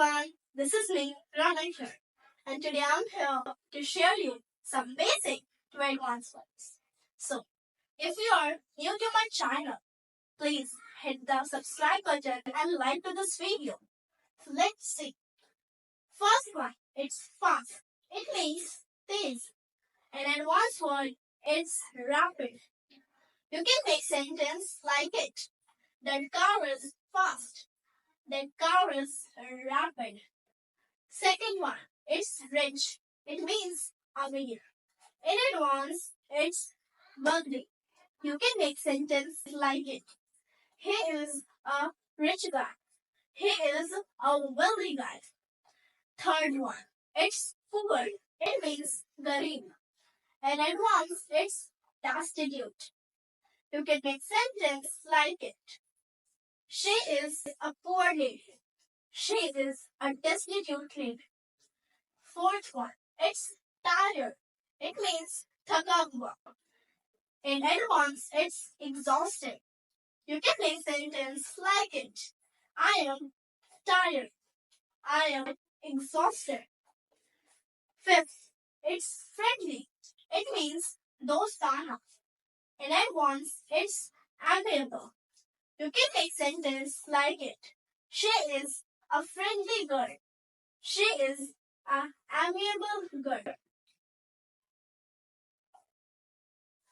everyone, this is me, Raman here, and today I'm here to share you some basic to advanced words. So, if you are new to my channel, please hit the subscribe button and like to this video. So let's see. First one, it's fast. It means tease. An advanced word, it's rapid. You can make sentence like it. That car is fast. That car is rapid. Second one, it's rich. It means amir. In advance, it's wealthy. You can make sentence like it. He is a rich guy. He is a wealthy guy. Third one, it's poor. It means garib. In advance, it's destitute. You can make sentence like it. She is a poor lady. She is a destitute lady. Fourth one, it's tired. It means thaka hua. In advance, it's exhausted. You can make sentence like it. I am tired. I am exhausted. Fifth, it's friendly. It means dostana. In advance, it's amiable. You can make sentence like it. She is a friendly girl. She is an amiable girl.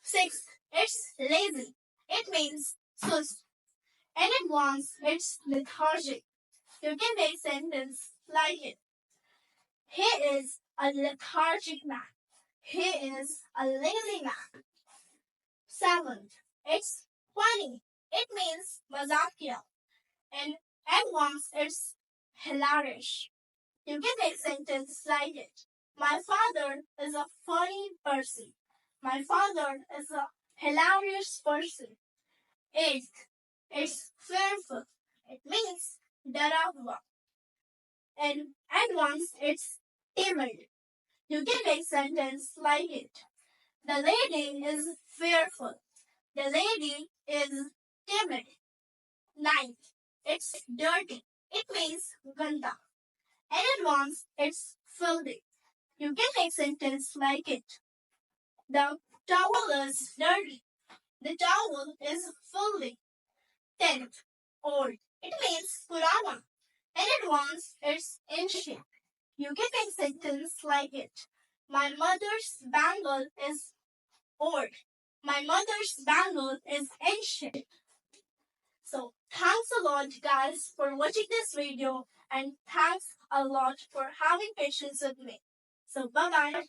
Sixth, it's lazy. It means sus. In advance, it's lethargic. You can make sentence like it. He is a lethargic man. He is a lazy man. Seventh, it's funny. It means mazakia. In advance, it's hilarious. You can make sentence like it. My father is a funny person. My father is a hilarious person. Eighth, it's fearful. It means daravwa. In advance, it's timid. You can make sentence like it. The lady is fearful. The lady is timid. Ninth, it's dirty. It means ganda. In advance, it's filthy. You can make sentence like it. The towel is dirty. The towel is filthy. 10th, old. It means purana. In advance, it's ancient. You can make sentence like it. My mother's bangle is old. My mother's bangle is ancient. So, thanks a lot guys for watching this video and thanks a lot for having patience with me. So, bye-bye.